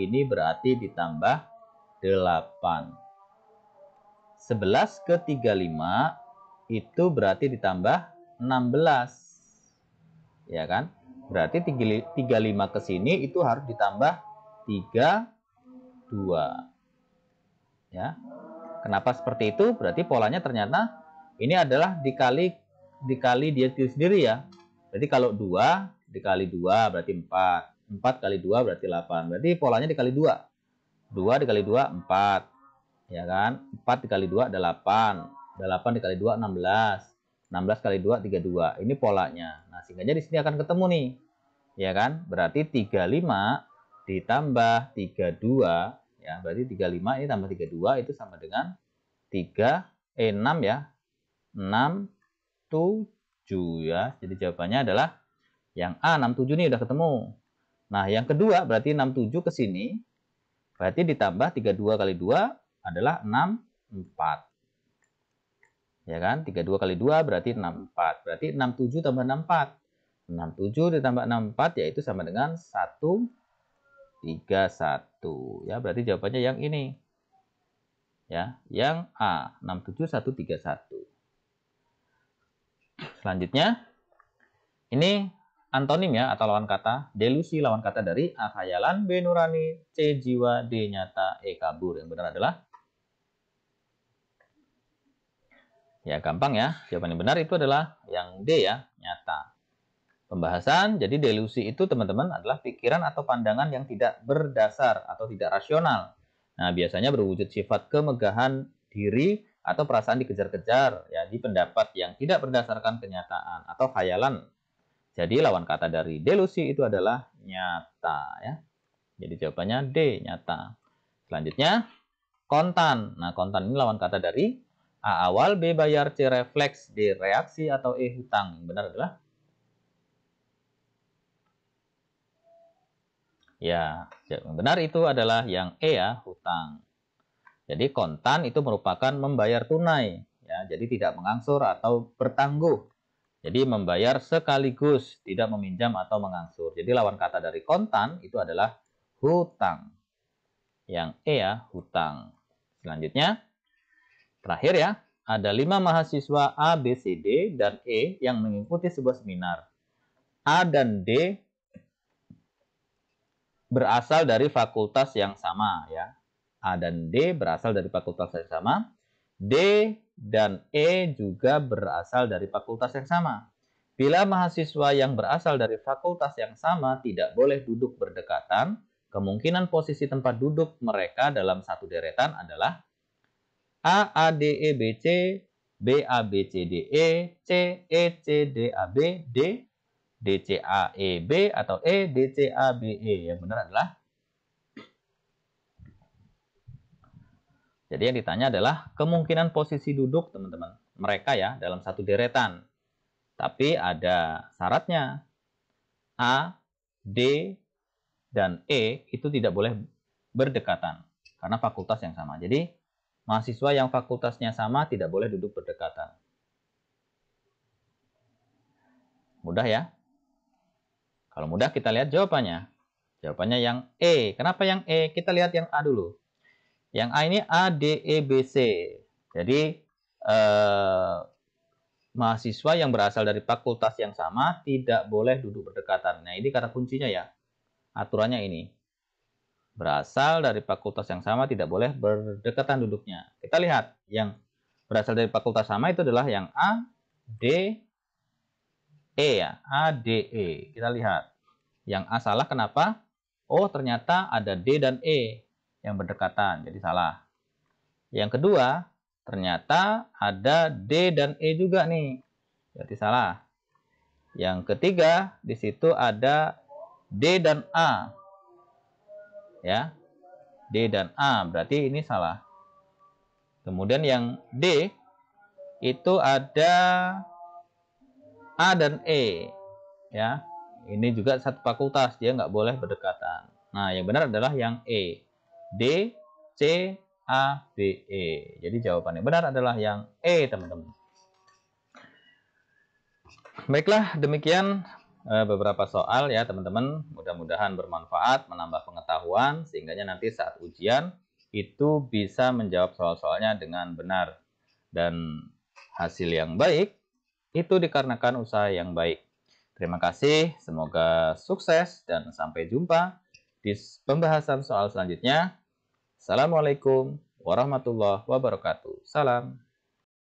ini berarti ditambah 8. 11 ke 35, itu berarti ditambah 16. Ya kan? Berarti 35 ke sini itu harus ditambah 32. Ya. Kenapa seperti itu? Berarti polanya ternyata ini adalah dikali dia sendiri ya. Jadi kalau 2 dikali 2 berarti 4. 4 kali 2 berarti 8. Berarti polanya dikali 2. 2 dikali 2 4. Ya kan? 4 dikali 2 8. 8 dikali 2 16. 16 kali 2 32. Ini polanya. Nah, sehingga di sini akan ketemu nih. Ya kan? Berarti 35 ditambah 32 ya. Berarti 35 ini tambah 32 itu sama dengan 6 ya. 6 7 ya. Jadi jawabannya adalah yang A 67 nih udah ketemu. Nah, yang kedua berarti 67 ke sini. Berarti ditambah 32 kali 2 adalah 64. Ya kan? 32 kali 2 berarti 64. Berarti 67 tambah 64. 67 ditambah 64 yaitu sama dengan 131. Ya, berarti jawabannya yang ini. Ya, yang A, 67131. Selanjutnya ini antonim ya atau lawan kata. Delusi lawan kata dari A khayalan, B nurani, C jiwa, D nyata, E kabur. Yang benar adalah ya gampang ya. Jawaban yang benar itu adalah yang D ya, nyata. Pembahasan, jadi delusi itu teman-teman adalah pikiran atau pandangan yang tidak berdasar atau tidak rasional. Nah, biasanya berwujud sifat kemegahan diri atau perasaan dikejar-kejar, ya, di pendapat yang tidak berdasarkan kenyataan atau khayalan. Jadi lawan kata dari delusi itu adalah nyata, ya. Jadi jawabannya D, nyata. Selanjutnya, kontan. Nah, kontan ini lawan kata dari A awal, B bayar, C refleks, D reaksi, atau E hutang. Yang benar adalah ya, yang benar itu adalah yang E ya, hutang. Jadi kontan itu merupakan membayar tunai, ya. Jadi tidak mengangsur atau bertangguh. Jadi membayar sekaligus, tidak meminjam atau mengangsur. Jadi lawan kata dari kontan itu adalah hutang. Yang E ya, hutang. Selanjutnya, terakhir ya, ada 5 mahasiswa A, B, C, D, dan E yang mengikuti sebuah seminar. A dan D berasal dari fakultas yang sama ya. A dan D berasal dari fakultas yang sama. D dan E juga berasal dari fakultas yang sama. Bila mahasiswa yang berasal dari fakultas yang sama tidak boleh duduk berdekatan, kemungkinan posisi tempat duduk mereka dalam satu deretan adalah A, A, D, E, B, C, B, A, B, C, D, E, C, E, C, D, A, B, D, D, C, A, E, B, atau E, D, C, A, B, E. Yang benar adalah, jadi yang ditanya adalah kemungkinan posisi duduk teman-teman mereka ya dalam satu deretan. Tapi ada syaratnya. A, D, dan E itu tidak boleh berdekatan karena fakultas yang sama. Jadi mahasiswa yang fakultasnya sama tidak boleh duduk berdekatan. Mudah ya? Kalau mudah kita lihat jawabannya. Jawabannya yang E. Kenapa yang E? Kita lihat yang A dulu. Yang A ini A, D, E, B, C. Jadi mahasiswa yang berasal dari fakultas yang sama tidak boleh duduk berdekatan. Nah, ini kata kuncinya ya. Aturannya ini. Berasal dari fakultas yang sama tidak boleh berdekatan duduknya. Kita lihat yang berasal dari fakultas sama itu adalah yang A, D, E ya. A, D, E. Kita lihat. Yang A salah kenapa? Oh, ternyata ada D dan E yang berdekatan. Jadi salah. Yang kedua, ternyata ada D dan E juga nih. Berarti salah. Yang ketiga, di situ ada D dan A. Ya. D dan A, berarti ini salah. Kemudian yang D, itu ada A dan E. Ya. Ini juga satu fakultas, dia nggak boleh berdekatan. Nah, yang benar adalah yang E. D, C, A, B, E. Jadi jawaban yang benar adalah yang E, teman-teman. Baiklah, demikian beberapa soal ya, teman-teman. Mudah-mudahan bermanfaat, menambah pengetahuan, sehingga nanti saat ujian itu bisa menjawab soal-soalnya dengan benar. Dan hasil yang baik itu dikarenakan usaha yang baik. Terima kasih, semoga sukses dan sampai jumpa di pembahasan soal selanjutnya. Assalamualaikum warahmatullahi wabarakatuh. Salam.